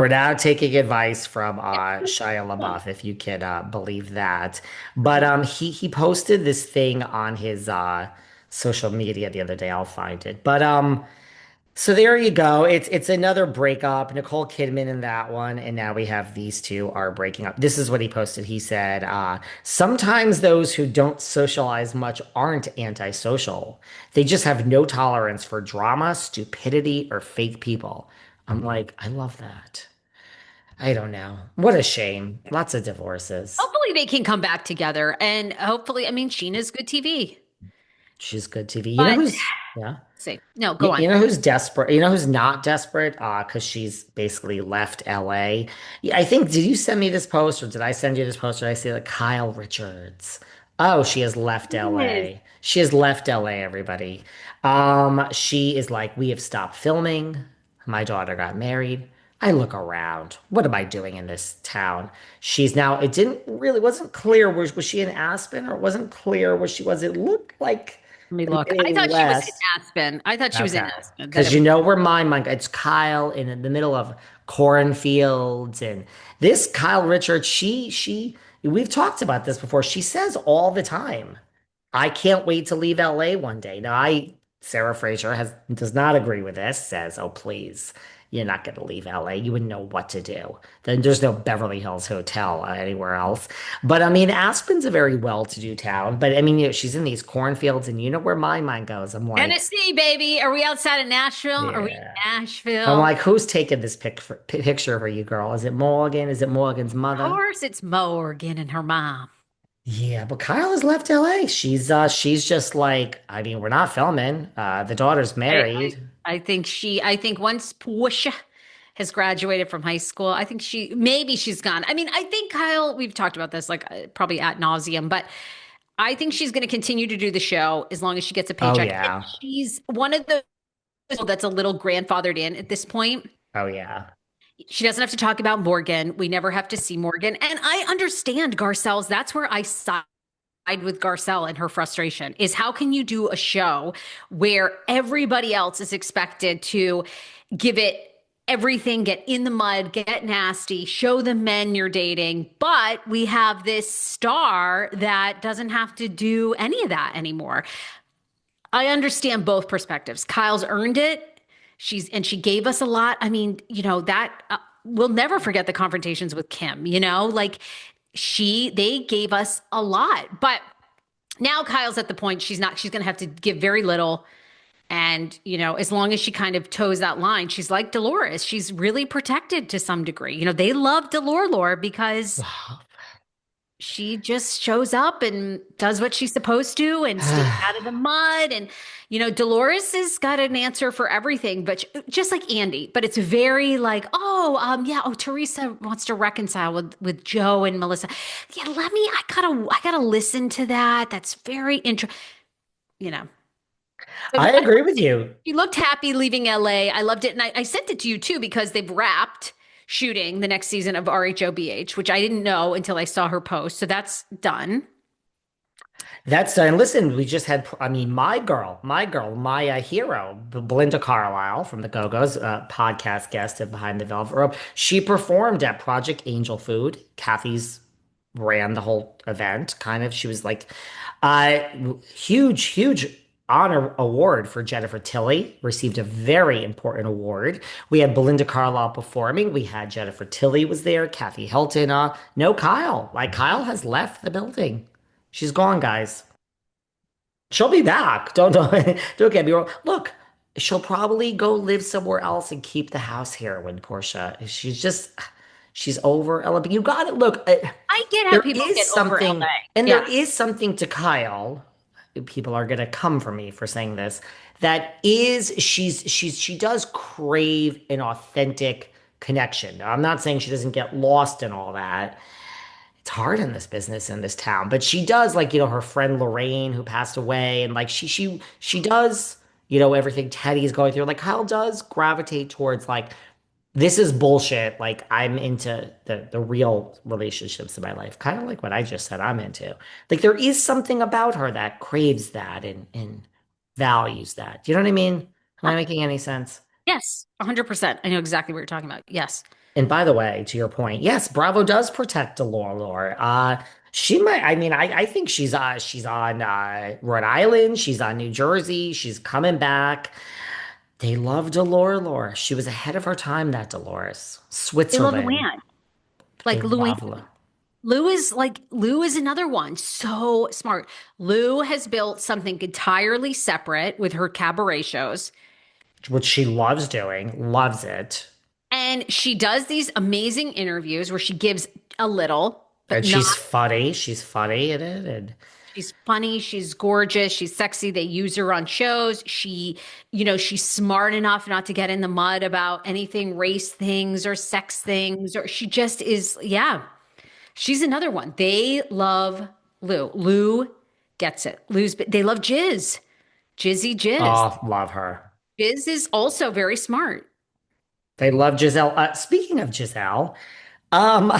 We're now taking advice from Yeah. Shia Come on. LaBeouf, if you can believe that. But he posted this thing on his social media the other day. I'll find it. But so there you go. It's another breakup. Nicole Kidman in that one, and now we have these two are breaking up. This is what he posted. He said, "Sometimes those who don't socialize much aren't antisocial. They just have no tolerance for drama, stupidity, or fake people." I'm like, I love that. I don't know. What a shame. Lots of divorces. Hopefully they can come back together, and hopefully, I mean, Sheena's good TV. She's good TV. You know But who's, yeah. see, no, go You on. know who's desperate? You know who's not desperate? Because she's basically left LA. Yeah, I think, did you send me this post or did I send you this post? Or did I see like Kyle Richards? Oh, she has left Yes. LA. She has left LA, everybody. She is like, we have stopped filming. My daughter got married. I look around. What am I doing in this town? She's now, it didn't really, wasn't clear. Was she in Aspen or it wasn't clear where she was? It looked like Let me the look. I thought she was in Midwest. Aspen. I thought she was in Okay. Aspen. That Because it you was. know where my mind, it's Kyle in the middle of cornfields and this Kyle Richards, we've talked about this before. She says all the time, I can't wait to leave LA one day. Now, Sarah Fraser does not agree with this, says, oh, please, you're not going to leave LA. You wouldn't know what to do. Then there's no Beverly Hills Hotel anywhere else. But I mean, Aspen's a very well-to-do town. But I mean, she's in these cornfields, and you know where my mind goes. I'm like, Tennessee, baby. Are we outside of Nashville? Are we yeah. in I'm Nashville? like, who's taking this picture of you, girl? Is it Morgan? Is it Morgan's Of mother? course, it's Morgan and her mom. Yeah, but Kyle has left LA. She's just like, I mean, we're not filming. The daughter's I, married. I think once Portia has graduated from high school, I think maybe she's gone. I mean, I think Kyle, we've talked about this like probably ad nauseum, but I think she's going to continue to do the show as long as she gets a Oh paycheck. And yeah. she's one of the people that's a little grandfathered in at this point. Oh yeah. She doesn't have to talk about Morgan. We never have to see Morgan. And I understand Garcelle's. That's where I side with Garcelle and her frustration is how can you do a show where everybody else is expected to give it everything, get in the mud, get nasty, show the men you're dating, but we have this star that doesn't have to do any of that anymore. I understand both perspectives. Kyle's earned it. She gave us a lot. I mean, that we'll never forget the confrontations with Kim, like they gave us a lot. But now Kyle's at the point she's going to have to give very little. And, as long as she kind of toes that line, she's like Dolores. She's really protected to some degree. They love Delore because she just shows up and does what she's supposed to and stays out of the mud. And, Dolores has got an answer for everything, but just like Andy, but it's very like, oh, yeah, oh, Teresa wants to reconcile with Joe and Melissa. Yeah, I gotta listen to that. That's very interesting, you know. But I I agree with you. She looked happy leaving LA. I loved it. And I sent it to you too because they've wrapped shooting the next season of RHOBH, which I didn't know until I saw her post. So that's done. That's done. Listen, we just had, I mean, my hero, Belinda Carlisle from the Go-Go's, podcast guest of Behind the Velvet Rope. She performed at Project Angel Food. Kathy's ran the whole event, kind of. She was like, uh, huge honor award for Jennifer Tilly. Received a very important award. We had Belinda Carlisle performing. We had Jennifer Tilly was there. Kathy Hilton. No Kyle. Like Kyle has left the building. She's gone, guys. She'll be back. Don't get me wrong. Look, she'll probably go live somewhere else and keep the house here when Portia. She's over Ella. But you got it. Look, I get how there people is get over something, LA. and there Yes. is something to Kyle. People are gonna come for me for saying this. That is, she does crave an authentic connection. Now, I'm not saying she doesn't get lost in all that. It's hard in this business in this town, but she does like, her friend Lorraine who passed away and like she does, everything Teddy's going through. Like Kyle does gravitate towards like this is bullshit. Like I'm into the real relationships in my life. Kind of like what I just said I'm into. Like there is something about her that craves that and values that. Do you know what I mean? Am I making any sense? Yes. 100%. I know exactly what you're talking about. Yes. And by the way, to your point, yes, Bravo does protect Dolores. She might. I mean, I think she's on Rhode Island. She's on New Jersey. She's coming back. They love Dolores. She was ahead of her time. That Dolores, They love Switzerland. Luann. They Like Luann. love her. Lou is another one. So smart. Lou has built something entirely separate with her cabaret shows. Which she loves doing. Loves it. And she does these amazing interviews where she gives a little, but And not. she's funny. She's funny in it. And She's funny, she's gorgeous, she's sexy. They use her on shows. She's smart enough not to get in the mud about anything race things or sex things, or she just is, yeah. She's another one. They love Lou. Lou gets it. They love Jizz. Jizzy Jizz. oh, love her. Jizz is also very smart. They love Giselle. Speaking of Giselle, um,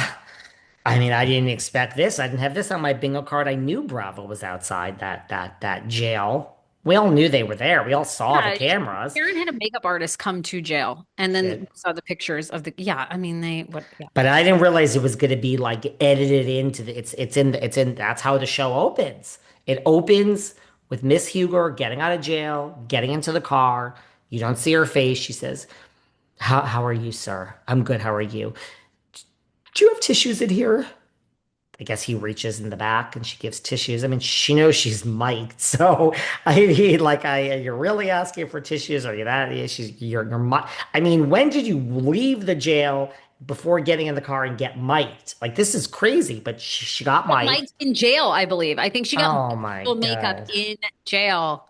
I mean, I didn't expect this. I didn't have this on my bingo card. I knew Bravo was outside that jail. We all knew they were there. We all saw the Yeah, cameras. Karen had a makeup artist come to jail, and then Did. saw the pictures of the. Yeah, I mean yeah. But I didn't realize it was going to be like edited into the. It's in. That's how the show opens. It opens with Miss Huger getting out of jail, getting into the car. You don't see her face. She says, "How are you, sir? I'm good. How are you? Do you have tissues in here?" I guess he reaches in the back and she gives tissues. I mean, she knows she's mic'd, so I mean, like, you're really asking for tissues? Are you that? Yeah, I mean, when did you leave the jail before getting in the car and get mic'd? Like, this is crazy, but she got mic'd. Mike's in jail, I believe. I think she got Oh my full makeup God. in jail.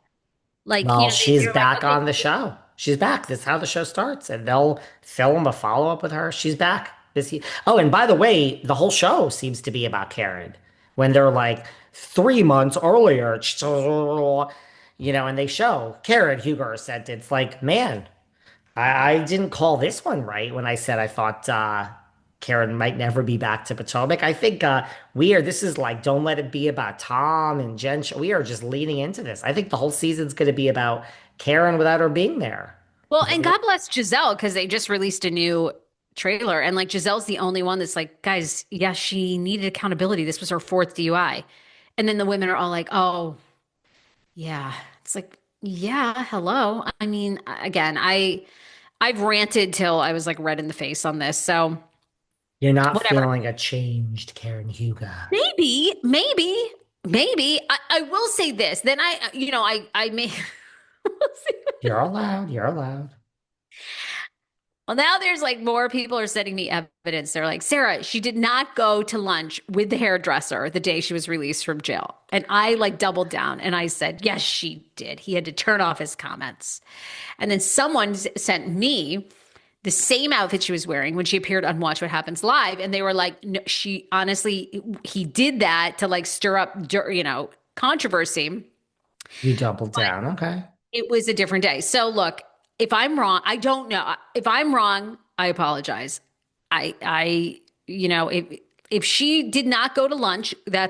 Like, Well, she's they're like, back okay, on the show. She's back. This is how the show starts, and they'll film a follow up with her. She's back. Oh, and by the way, the whole show seems to be about Karen. When they're like 3 months earlier, and they show Karen Huger said it's like, man, I didn't call this one right when I said I thought Karen might never be back to Potomac. I think this is like, don't let it be about Tom and Jen. We are just leaning into this. I think the whole season's going to be about Karen without her being there. well, and God bless Giselle because they just released a new trailer, and like Giselle's the only one that's like, guys, yeah, she needed accountability. This was her fourth DUI, and then the women are all like, oh, yeah. It's like, yeah, hello. I mean, again, I've ranted till I was like red in the face on this, so You're not whatever. feeling a changed Karen Huger. Maybe. I will say this. Then I may. We'll see. You're allowed. You're allowed. Well, now there's like more people are sending me evidence. They're like, Sarah, she did not go to lunch with the hairdresser the day she was released from jail. And I like doubled down and I said, yes, she did. He had to turn off his comments. And then someone sent me the same outfit she was wearing when she appeared on Watch What Happens Live. And they were like, no, she honestly, he did that to like stir up, controversy. You doubled But down. Okay. it was a different day. So look, if I'm wrong, I don't know. If I'm wrong, I apologize. If she did not go to lunch, that's